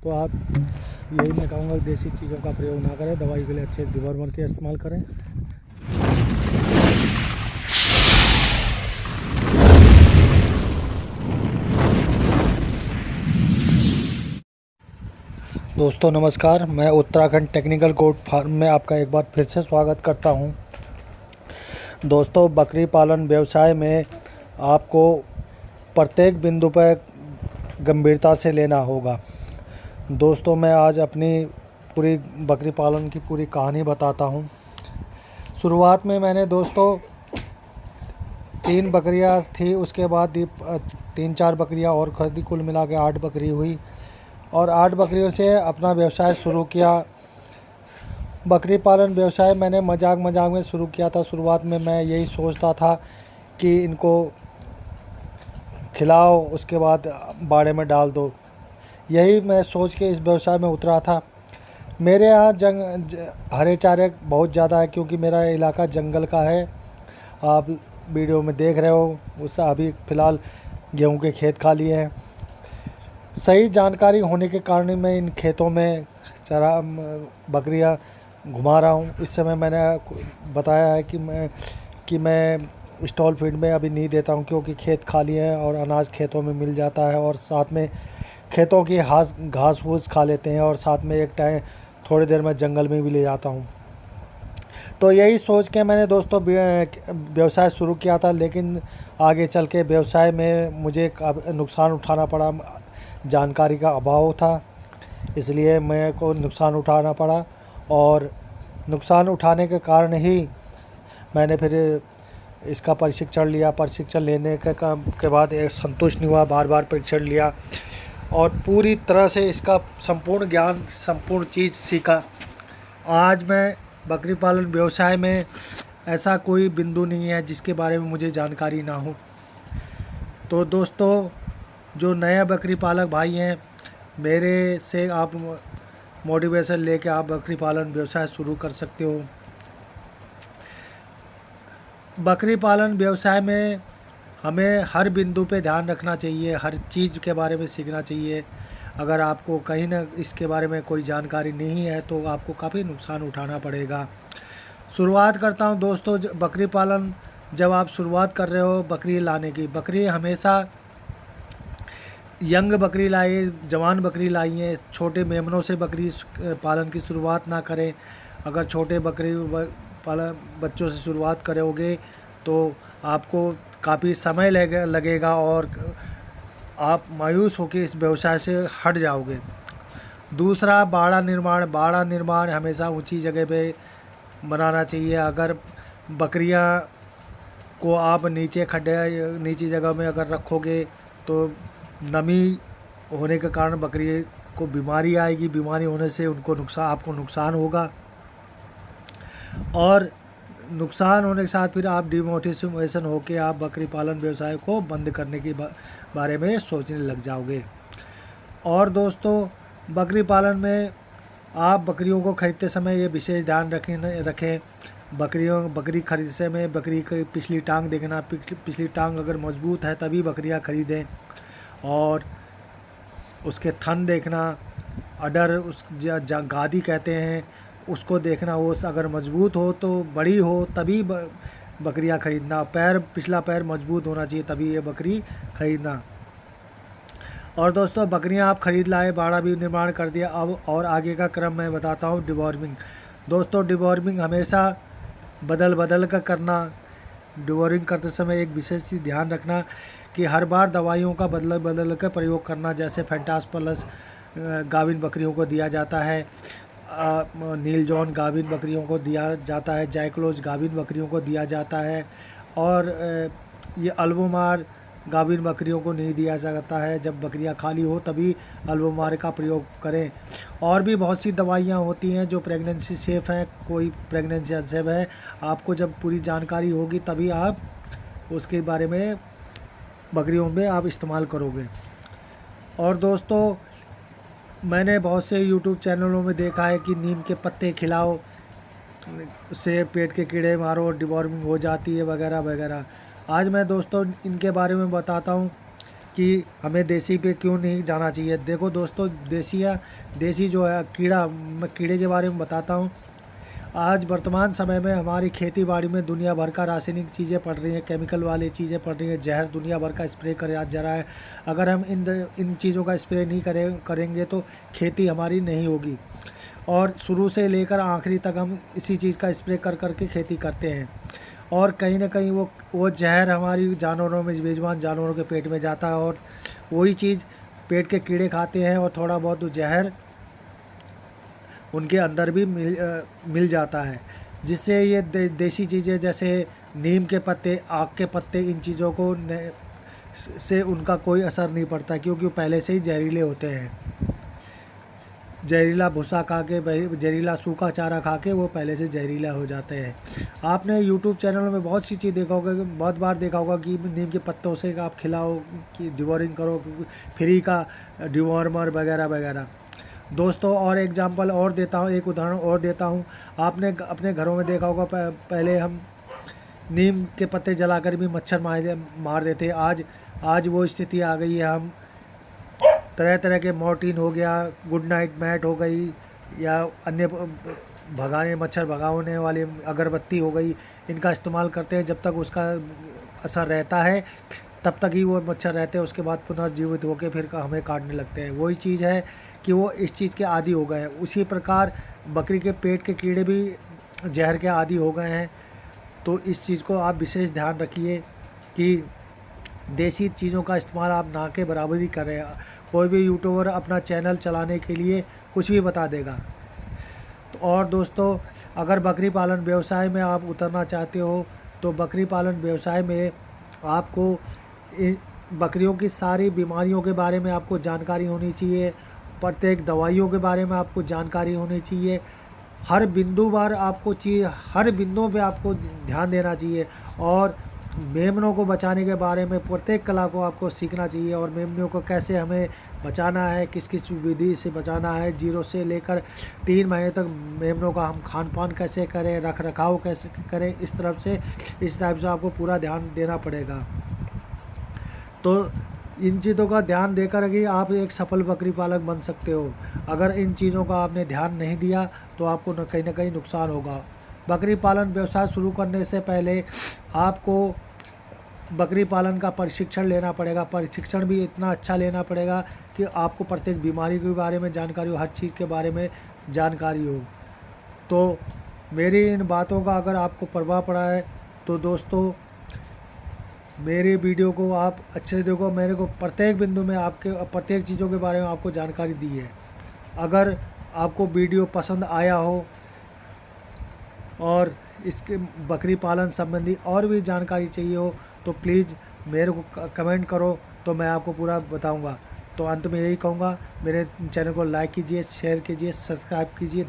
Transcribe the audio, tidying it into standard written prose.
तो आप यही मैं कहूँगा देसी चीज़ों का प्रयोग ना करें, दवाई के लिए अच्छे डिवर्मन के इस्तेमाल करें। दोस्तों नमस्कार, मैं उत्तराखंड टेक्निकल गोट फार्म में आपका एक बार फिर से स्वागत करता हूं। दोस्तों, बकरी पालन व्यवसाय में आपको प्रत्येक बिंदु पर गंभीरता से लेना होगा। दोस्तों, मैं आज अपनी पूरी बकरी पालन की पूरी कहानी बताता हूं। शुरुआत में मैंने दोस्तों 3 बकरियां थी, उसके बाद 3-4 बकरियां और खरीदी, कुल मिला के 8 बकरी हुई और 8 बकरियों से अपना व्यवसाय शुरू किया। बकरी पालन व्यवसाय मैंने मजाक में शुरू किया था। शुरुआत में मैं यही सोचता था कि इनको खिलाओ, उसके बाद बाड़े में डाल दो। यही मैं सोच के इस व्यवसाय में उतरा था। मेरे यहाँ हरे चारे बहुत ज़्यादा है, क्योंकि मेरा इलाका जंगल का है। आप वीडियो में देख रहे हो, उससे अभी फ़िलहाल गेहूं के खेत खाली हैं। सही जानकारी होने के कारण मैं इन खेतों में बकरियां घुमा रहा हूं। इस समय मैंने बताया है कि मैं स्टॉल फीड में अभी नहीं देता हूं, क्योंकि खेत खाली हैं और अनाज खेतों में मिल जाता है और साथ में खेतों की घास फूस खा लेते हैं और साथ में एक टाइम थोड़ी देर में जंगल में भी ले जाता हूं। तो यही सोच के मैंने दोस्तों व्यवसाय शुरू किया था, लेकिन आगे चल के व्यवसाय में मुझे नुकसान उठाना पड़ा। जानकारी का अभाव था, इसलिए मेरे को नुकसान उठाना पड़ा और नुकसान उठाने के कारण ही मैंने फिर इसका प्रशिक्षण लिया। प्रशिक्षण लेने के बाद एक संतुष्ट नहीं हुआ, बार प्रशिक्षण लिया और पूरी तरह से इसका संपूर्ण ज्ञान, संपूर्ण चीज़ सीखा। आज मैं बकरी पालन व्यवसाय में ऐसा कोई बिंदु नहीं है जिसके बारे में मुझे जानकारी ना हो। तो दोस्तों, जो नया बकरी पालक भाई हैं, मेरे से आप मोटिवेशन लेके आप बकरी पालन व्यवसाय शुरू कर सकते हो। बकरी पालन व्यवसाय में हमें हर बिंदु पे ध्यान रखना चाहिए, हर चीज़ के बारे में सीखना चाहिए। अगर आपको कहीं ना इसके बारे में कोई जानकारी नहीं है तो आपको काफ़ी नुकसान उठाना पड़ेगा। शुरुआत करता हूं दोस्तों। बकरी पालन जब आप शुरुआत कर रहे हो बकरी लाने की, बकरी हमेशा यंग बकरी लाइए, जवान बकरी लाइए। छोटे मेमनों से बकरी पालन की शुरुआत ना करें। अगर छोटे बकरी पालन बच्चों से शुरुआत करोगे तो आपको काफ़ी समय लगेगा और आप मायूस होकर इस व्यवसाय से हट जाओगे। दूसरा, बाड़ा निर्माण हमेशा ऊंची जगह पे बनाना चाहिए। अगर बकरियां को आप नीची जगह में अगर रखोगे तो नमी होने के कारण बकरी को बीमारी आएगी। बीमारी होने से आपको नुकसान होगा और नुकसान होने के साथ फिर आप डिमोटिवेशन होकर आप बकरी पालन व्यवसाय को बंद करने के बारे में सोचने लग जाओगे। और दोस्तों, बकरी पालन में आप बकरियों को खरीदते समय ये विशेष ध्यान रखें। बकरी खरीदते समय बकरी की पिछली टांग देखना। पिछली टांग अगर मजबूत है तभी बकरियां खरीदें और उसके थन देखना। अडर गादी कहते हैं, उसको देखना। वो अगर मजबूत हो तो बड़ी हो तभी बकरियां खरीदना। पिछला पैर मजबूत होना चाहिए तभी ये बकरी खरीदना। और दोस्तों, बकरियां आप खरीद लाए, बाड़ा भी निर्माण कर दिया। अब और आगे का क्रम मैं बताता हूँ। डिवॉर्मिंग। दोस्तों, डिवॉर्मिंग हमेशा बदल कर करना। डिवॉर्मिंग करते समय एक विशेष चीज़ ध्यान रखना कि हर बार दवाइयों का बदल कर प्रयोग करना। जैसे फेंटास प्लस गाभिन बकरियों को दिया जाता है, नील जॉन गाभिन बकरियों को दिया जाता है, जैक्लोज गाभिन बकरियों को दिया जाता है और ये अल्बोमार गाभिन बकरियों को नहीं दिया जाता है। जब बकरियां खाली हो तभी अल्बोमार का प्रयोग करें। और भी बहुत सी दवाइयां होती हैं जो प्रेगनेंसी सेफ़ हैं, कोई प्रेगनेंसी अनसेफ है। आपको जब पूरी जानकारी होगी तभी आप उसके बारे में बकरियों में आप इस्तेमाल करोगे। और दोस्तों, मैंने बहुत से यूट्यूब चैनलों में देखा है कि नीम के पत्ते खिलाओ, उससे पेट के कीड़े मारो, डिवॉर्मिंग हो जाती है वगैरह वगैरह। आज मैं दोस्तों इनके बारे में बताता हूँ कि कि हमें देसी पे क्यों नहीं जाना चाहिए। देखो दोस्तों, देसी जो है कीड़ा, मैं कीड़े के बारे में बताता हूँ। आज वर्तमान समय में हमारी खेती बाड़ी में दुनिया भर का रासायनिक चीज़ें पड़ रही हैं, केमिकल वाली चीज़ें पड़ रही हैं, जहर दुनिया भर का स्प्रे करा जा रहा है। अगर हम इन चीज़ों का स्प्रे नहीं करेंगे तो खेती हमारी नहीं होगी। और शुरू से लेकर आखिरी तक हम इसी चीज़ का स्प्रे कर के खेती करते हैं, और कहीं ना कहीं वो जहर हमारी जानवरों में, बेजुबान जानवरों के पेट में जाता है, और वही चीज़ पेट के कीड़े खाते हैं, और थोड़ा बहुत जहर उनके अंदर भी मिल जाता है, जिससे ये देसी चीज़ें जैसे नीम के पत्ते, आक के पत्ते, इन चीज़ों को से उनका कोई असर नहीं पड़ता, क्योंकि वो पहले से ही जहरीले होते हैं। जहरीला भूसा खा के, जहरीला सूखा चारा खा के वो पहले से जहरीला हो जाते हैं। आपने यूट्यूब चैनल में बहुत सी चीज़ देखा होगा, बहुत बार देखा होगा कि नीम के पत्तों से आप खिलाओ, कि डिवॉर्मिंग करो, फ्री का डिवॉर्मर वगैरह वगैरह। दोस्तों, और एग्जांपल और देता हूँ, एक उदाहरण और देता हूँ। आपने अपने घरों में देखा होगा, पहले हम नीम के पत्ते जलाकर भी मच्छर मार देते। आज वो स्थिति आ गई है, हम तरह तरह के मॉर्टिन हो गया, गुड नाइट मैट हो गई, या अन्य मच्छर भगाने वाली अगरबत्ती हो गई, इनका इस्तेमाल करते हैं। जब तक उसका असर रहता है तब तक ही वो मच्छर रहते हैं, उसके बाद पुनर्जीवित होकर फिर हमें काटने लगते हैं। वही चीज़ है कि वो इस चीज़ के आदी हो गए हैं। उसी प्रकार बकरी के पेट के कीड़े भी जहर के आदी हो गए हैं। तो इस चीज़ को आप विशेष ध्यान रखिए कि देसी चीज़ों का इस्तेमाल आप ना के बराबर ही करें। कोई भी यूट्यूबर अपना चैनल चलाने के लिए कुछ भी बता देगा। तो और दोस्तों, अगर बकरी पालन व्यवसाय में आप उतरना चाहते हो तो बकरी पालन व्यवसाय में आपको बकरियों की सारी बीमारियों के बारे में आपको जानकारी होनी चाहिए, प्रत्येक दवाइयों के बारे में आपको जानकारी होनी चाहिए। हर बिंदु पे आपको ध्यान देना चाहिए, और मेमनों को बचाने के बारे में प्रत्येक कला को आपको सीखना चाहिए, और मेमनों को कैसे हमें बचाना है, किस किस विधि से बचाना है, 0 से लेकर 3 महीने तक मेमनों का हम खान पान कैसे करें, रख रखाव कैसे करें, इस टाइप से आपको पूरा ध्यान देना पड़ेगा। तो इन चीज़ों का ध्यान देकर ही आप एक सफल बकरी पालक बन सकते हो। अगर इन चीज़ों का आपने ध्यान नहीं दिया तो आपको कहीं ना कहीं नुकसान होगा। बकरी पालन व्यवसाय शुरू करने से पहले आपको बकरी पालन का प्रशिक्षण लेना पड़ेगा। प्रशिक्षण भी इतना अच्छा लेना पड़ेगा कि आपको प्रत्येक बीमारी के बारे में जानकारी हो, हर चीज़ के बारे में जानकारी हो। तो मेरी इन बातों का अगर आपको प्रभाव पड़ा है तो दोस्तों, मेरे वीडियो को आप अच्छे से देखो। मेरे को प्रत्येक बिंदु में आपके प्रत्येक चीज़ों के बारे में आपको जानकारी दी है। अगर आपको वीडियो पसंद आया हो और इसके बकरी पालन संबंधी और भी जानकारी चाहिए हो तो प्लीज़ मेरे को कमेंट करो, तो मैं आपको पूरा बताऊंगा। तो अंत में यही कहूँगा, मेरे चैनल को लाइक कीजिए, शेयर कीजिए, सब्सक्राइब कीजिए।